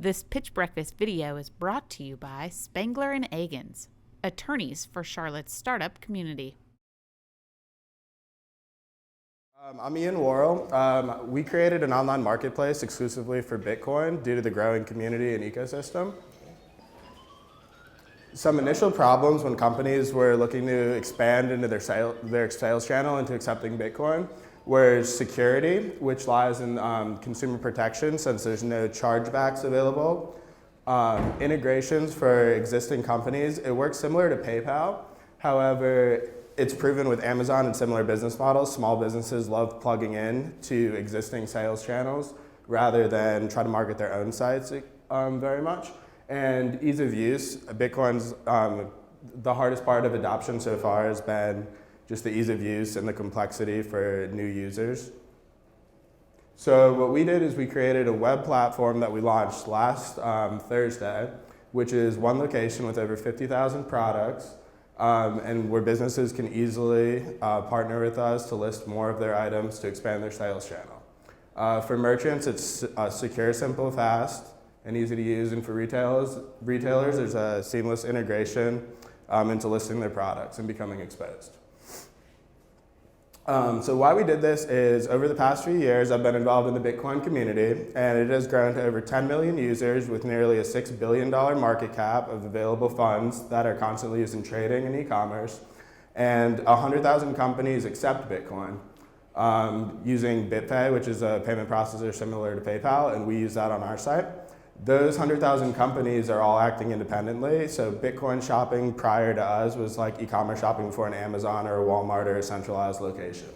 This Pitch Breakfast video is brought to you by Spangler and Agins, attorneys for Charlotte's startup community. I'm Ian Worrell. We created an online marketplace exclusively for Bitcoin due to the growing community and ecosystem. Some initial problems when companies were looking to expand into their sales channel into accepting Bitcoin were security, which lies in consumer protection since there's no chargebacks available. Integrations for existing companies, it works similar to PayPal. However, it's proven with Amazon and similar business models, small businesses love plugging in to existing sales channels rather than try to market their own sites very much. And ease of use, Bitcoin's the hardest part of adoption so far has been just the ease of use and the complexity for new users. So what we did is we created a web platform that we launched last Thursday, which is one location with over 50,000 products, and where businesses can easily partner with us to list more of their items to expand their sales channel. For merchants, it's secure, simple, fast, and easy to use, and for retailers there's a seamless integration into listing their products and becoming exposed. So why we did this is over the past few years, I've been involved in the Bitcoin community, and it has grown to over 10 million users with nearly a $6 billion market cap of available funds that are constantly used in trading and e-commerce. And 100,000 companies accept Bitcoin using BitPay, which is a payment processor similar to PayPal, and we use that on our site. Those 100,000 companies are all acting independently, so Bitcoin shopping prior to us was like e-commerce shopping for an Amazon or a Walmart or a centralized location.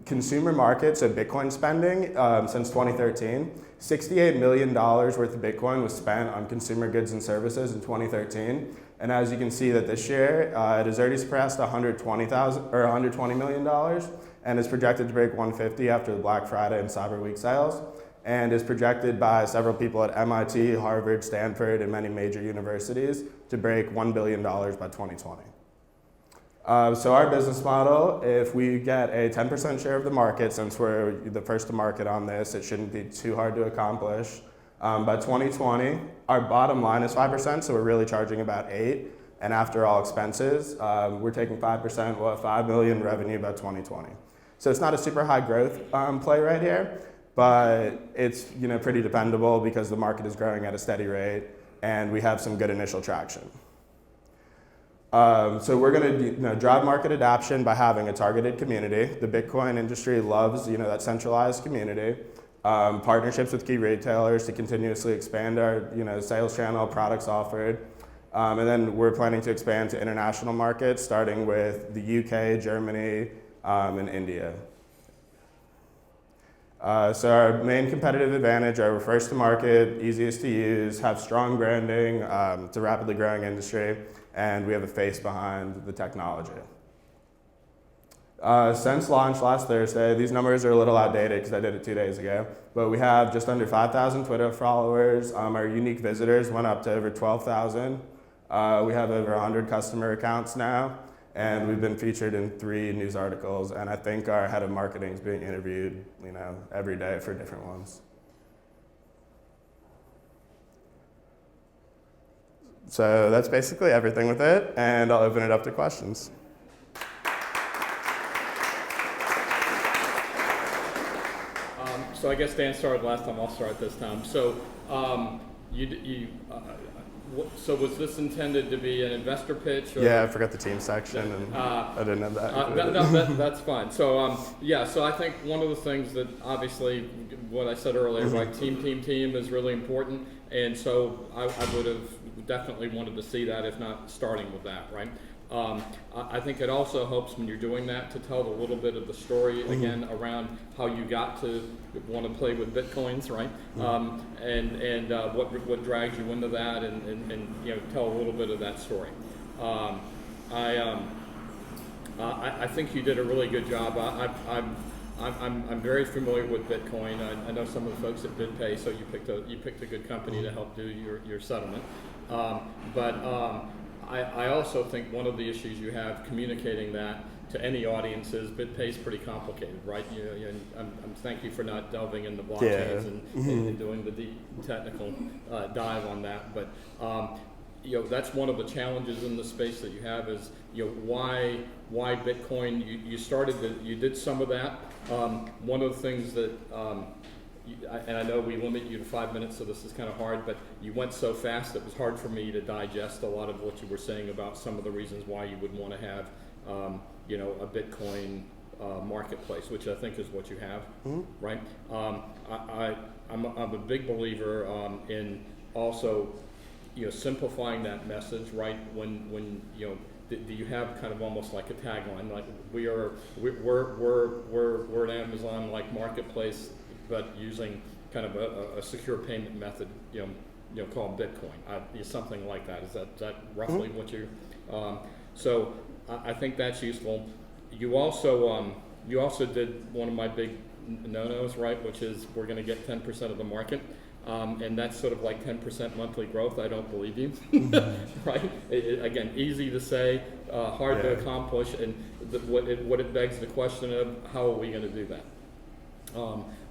Consumer markets of Bitcoin spending since 2013, $68 million worth of Bitcoin was spent on consumer goods and services in 2013, and as you can see that this year it has already surpassed $120 million, and is projected to break 150 after the Black Friday and Cyber Week sales, and is projected by several people at MIT, Harvard, Stanford, and many major universities to break $1 billion by 2020. So our business model, if we get a 10% share of the market, since we're the first to market on this, it shouldn't be too hard to accomplish. By 2020, our bottom line is 5%, so we're really charging about 8%. And after all expenses, we're taking 5%, we'll have $5 million revenue by 2020. So it's not a super high growth play right here, but it's pretty dependable because the market is growing at a steady rate and we have some good initial traction. So we're going to drive market adoption by having a targeted community. The Bitcoin industry loves that centralized community. Partnerships with key retailers to continuously expand our sales channel, products offered. And then we're planning to expand to international markets, starting with the UK, Germany, and India. So our main competitive advantage are we're first to market, easiest to use, have strong branding, it's a rapidly growing industry, and we have a face behind the technology. Since launch last Thursday, these numbers are a little outdated because I did it 2 days ago, but we have just under 5,000 Twitter followers. Our unique visitors went up to over 12,000. We have over 100 customer accounts now. And we've been featured in 3 news articles, and I think our head of marketing is being interviewed, every day for different ones. So that's basically everything with it, and I'll open it up to questions. So I guess Dan started last time, I'll start this time. So so was this intended to be an investor pitch? Or? Yeah, I forgot the team section, and I didn't have that. That's fine. So so I think one of the things that obviously, what I said earlier, right, team is really important, and so I would have definitely wanted to see that, if not starting with that, right? I think it also helps when you're doing that to tell a little bit of the story again around how you got to want to play with Bitcoins, right? And what drags you into that, and tell a little bit of that story. I think you did a really good job. I'm very familiar with Bitcoin. I know some of the folks at BitPay, so you picked a good company to help do your settlement. But I also think one of the issues you have communicating that to any audience is BitPay is pretty complicated, right? I'm thank you for not delving into blockchains and doing the deep technical dive on that, but that's one of the challenges in the space that you have is why Bitcoin. You did some of that. One of the things that and I know we limit you to 5 minutes, so this is kind of hard, but you went so fast it was hard for me to digest a lot of what you were saying about some of the reasons why you would want to have a Bitcoin marketplace, which I think is what you have, right? I'm a big believer in also simplifying that message, right? When do you have kind of almost like a tagline, like we're an Amazon-like marketplace, but using kind of a secure payment method, called Bitcoin, something like that. Is that roughly what you? So I think that's useful. You also did one of my big no-nos, right? Which is we're going to get 10% of the market. And that's sort of like 10% monthly growth. I don't believe you, right? Again, easy to say, hard to accomplish, and what it begs the question of how are we going to do that?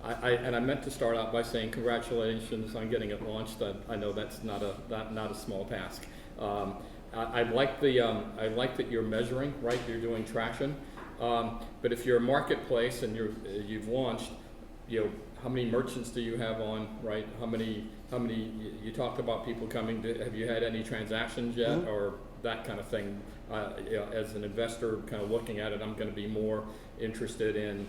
I meant to start out by saying congratulations on getting it launched. I know that's not a small task. I like that you're measuring, right? You're doing traction, but if you're a marketplace and you've launched, how many merchants do you have on, right? How many, you talked about people coming, have you had any transactions yet, or that kind of thing? As an investor kind of looking at it, I'm going to be more interested in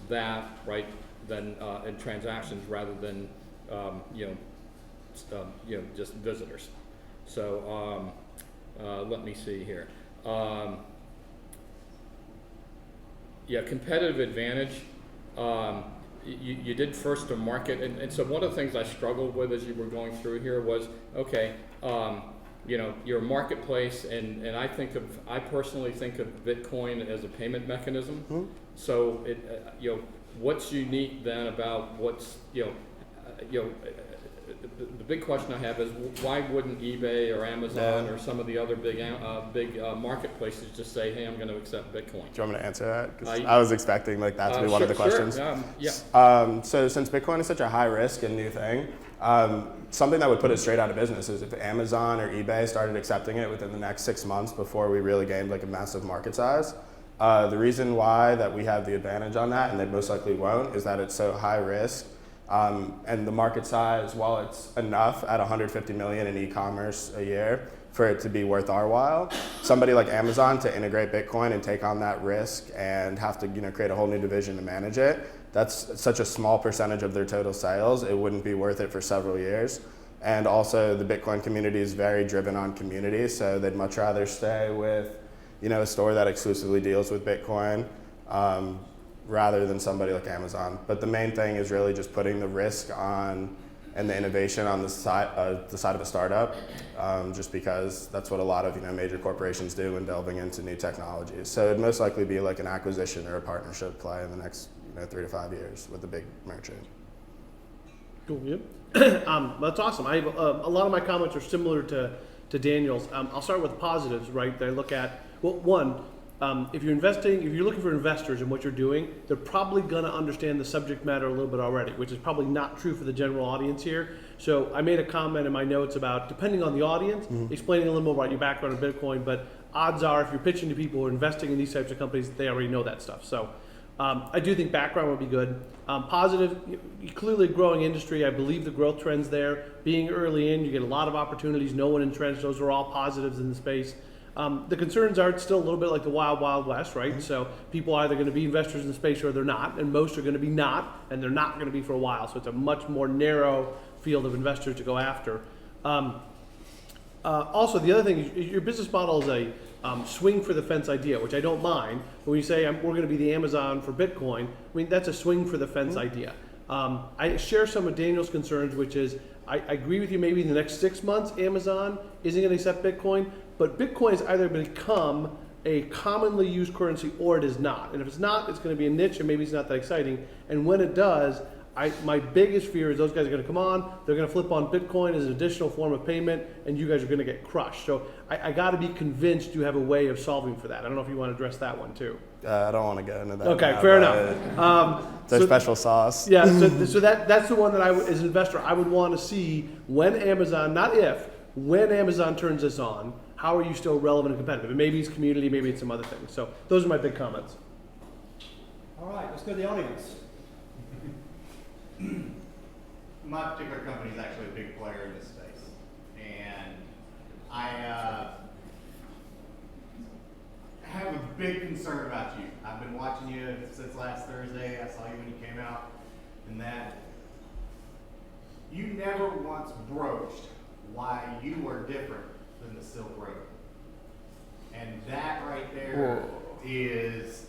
that, right, than in transactions rather than, just visitors. So let me see here. Competitive advantage. You did first to market, and so one of the things I struggled with as you were going through here was, okay, you're a marketplace, and I personally think of Bitcoin as a payment mechanism. So what's unique then about the big question I have is why wouldn't eBay or Amazon or some of the other big marketplaces just say, hey, I'm going to accept Bitcoin? Do you want me to answer that? 'Cause I was expecting that to be one of the questions. Sure. So since Bitcoin is such a high risk and new thing, something that would put it straight out of business is if Amazon or eBay started accepting it within the next 6 months before we really gained like a massive market size. The reason why that we have the advantage on that, and they most likely won't, is that it's so high risk. And the market size, while it's enough at 150 million in e-commerce a year for it to be worth our while, somebody like Amazon to integrate Bitcoin and take on that risk and have to create a whole new division to manage it, that's such a small percentage of their total sales, it wouldn't be worth it for several years. And also the Bitcoin community is very driven on community, so they'd much rather stay with a store that exclusively deals with Bitcoin rather than somebody like Amazon. But the main thing is really just putting the risk on and the innovation on the side of a startup, just because that's what a lot of major corporations do when delving into new technologies. So it'd most likely be like an acquisition or a partnership play in the next 3 to 5 years with a big merchant. Cool. Yep. That's awesome. I have a lot of my comments are similar to Daniel's. I'll start with positives, right? That I look at. Well, one. If you're looking for investors in what you're doing, they're probably going to understand the subject matter a little bit already, which is probably not true for the general audience here. So I made a comment in my notes about, depending on the audience, explaining a little more about your background in Bitcoin, but odds are if you're pitching to people who are investing in these types of companies, they already know that stuff. So I do think background would be good. Positive, clearly growing industry. I believe the growth trends there. Being early in, you get a lot of opportunities, no one entrenched. Those are all positives in the space. The concerns are it's still a little bit like the wild, wild west, right? So people are either going to be investors in the space or they're not, and most are going to be not, and they're not going to be for a while. So it's a much more narrow field of investors to go after. Also, the other thing is your business model is a swing for the fence idea, which I don't mind. When you say we're going to be the Amazon for Bitcoin, I mean, that's a swing for the fence idea. I share some of Daniel's concerns, which is I agree with you, maybe in the next 6 months, Amazon isn't going to accept Bitcoin, but Bitcoin has either become a commonly used currency or it is not. And if it's not, it's going to be a niche and maybe it's not that exciting. And when it does, My biggest fear is those guys are going to come on, they're going to flip on Bitcoin as an additional form of payment, and you guys are going to get crushed. So I got to be convinced you have a way of solving for that. I don't know if you want to address that one too. I don't want to go into that. Okay, now, fair enough. Their special sauce. Yeah, so that's the one that as an investor, I would want to see when Amazon, not if, when Amazon turns this on, how are you still relevant and competitive? And maybe it's community, maybe it's some other things. So those are my big comments. All right, let's go to the audience. My particular company is actually a big player in this space, and I have a big concern about you. I've been watching you since last Thursday. I saw you when you came out, and that you never once broached why you were different than the Silk Road. And that right there is,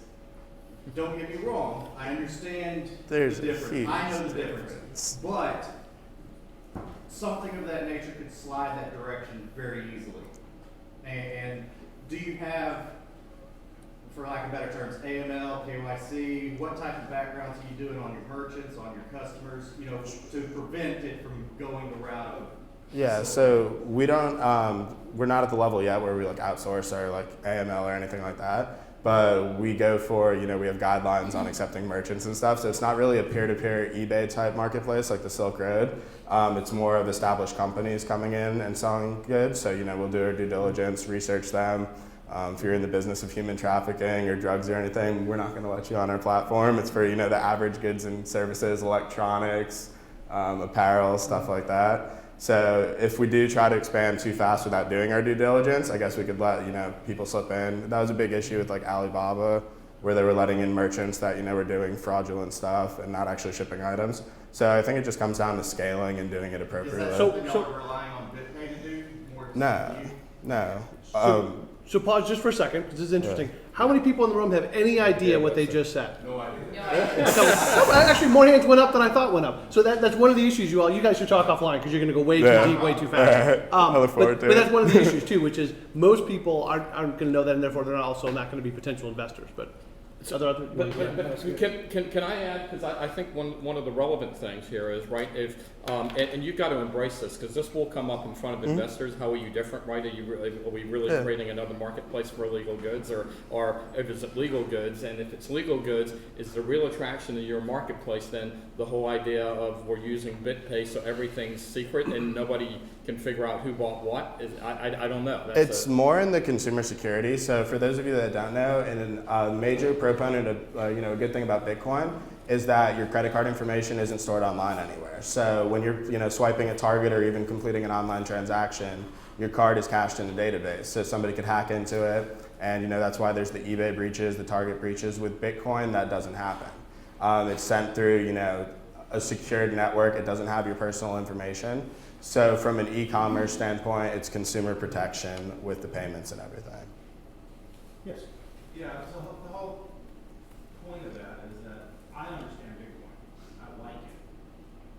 don't get me wrong, I understand There's the difference. a huge I know the difference. difference. But something of that nature could slide that direction very easily. And do you have, for lack of better terms, AML, KYC, what type of backgrounds are you doing on your merchants, on your customers, to prevent it from going the route of? Yeah, so we don't, we're not at the level yet where we outsource our AML or anything like that. But we go for, we have guidelines on accepting merchants and stuff. So it's not really a peer-to-peer eBay type marketplace like the Silk Road. It's more of established companies coming in and selling goods. So, we'll do our due diligence, research them. If you're in the business of human trafficking or drugs or anything, we're not going to let you on our platform. It's for, the average goods and services, electronics, apparel, stuff like that. So if we do try to expand too fast without doing our due diligence, I guess we could let people slip in. That was a big issue with Alibaba, where they were letting in merchants that were doing fraudulent stuff and not actually shipping items. So I think it just comes down to scaling and doing it appropriately. Is that something y'all are relying on BitPay to do? More No. So pause just for a second, because this is interesting. Yeah. How many people in the room have any idea what they just said? No idea. Actually, more hands went up than I thought went up. So that's one of the issues you guys should talk offline, because you're going to go way too deep, way too fast. I look forward to it. But that's one of the issues too, which is most people aren't going to know that, and therefore they're also not going to be potential investors. But Can I add, because I think one of the relevant things here is, right, if and you've got to embrace this, because this will come up in front of investors. How are you different, right? Are we really creating another marketplace for illegal goods, or if it's legal goods? And if it's legal goods, is the real attraction to your marketplace then the whole idea of we're using BitPay so everything's secret and nobody can figure out who bought what? I don't know. It's more in the consumer security. So for those of you that don't know, and a major proponent of a good thing about Bitcoin is that your credit card information isn't stored online anywhere. So when you're swiping at Target or even completing an online transaction, your card is cached in a database. So somebody could hack into it, and that's why there's the eBay breaches, the Target breaches. With Bitcoin, that doesn't happen. It's sent through a secured network. It doesn't have your personal information. So from an e-commerce standpoint, it's consumer protection with the payments and everything. Yes. Yeah, so the whole point of that is that I understand Bitcoin. I like it.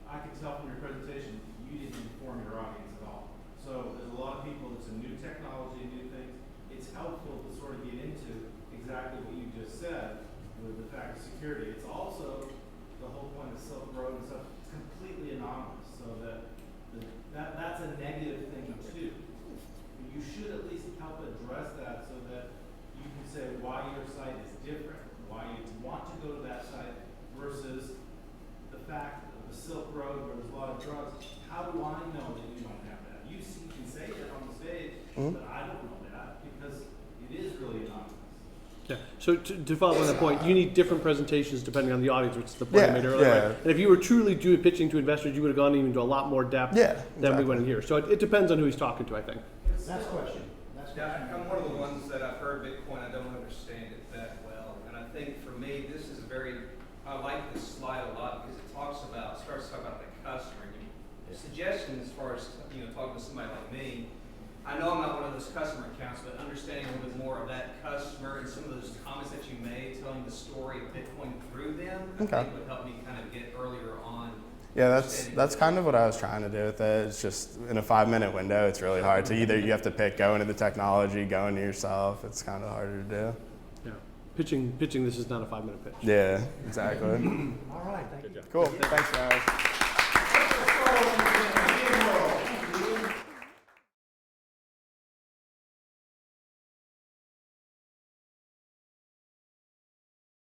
I can tell from your presentation you didn't inform your audience at all. So there's a lot of people, it's a new technology, new things. It's helpful to sort of get into exactly what you just said with the fact of security. It's also the whole point of Silk Road and stuff. It's completely anonymous, so that's a negative thing too. You should at least help address that so that you can say why your site is different, why you want to go to that site versus the fact of the Silk Road where there's a lot of drugs. How do I know that you don't have that? You can say that on the stage, but I don't know that because it is really anonymous. yeah. So to follow up on that point, you need different presentations depending on the audience, which is the point I made earlier. Yeah. Right? And if you were truly pitching to investors, you would have gone into a lot more depth than we went in here. So it depends on who he's talking to, I think. Last question. Yeah, I'm one of the ones that I've heard Bitcoin, I don't understand it that well. And I think for me, this is I like this slide a lot because it starts to talk about the customer. The suggestion as far as, talking to somebody like me, I know I'm not one of those customer accounts, but understanding a little bit more of that customer and some of those comments that you made, telling the story of Bitcoin through them, I think would help me kind of get earlier on. Yeah, that's kind of what I was trying to do with it. It's just in a 5-minute window, it's really hard to you have to pick go into the technology, go into yourself. It's kind of harder to do. Yeah. pitching this is not a 5-minute pitch. Yeah, exactly. All right, thank you. Cool. Thanks, guys.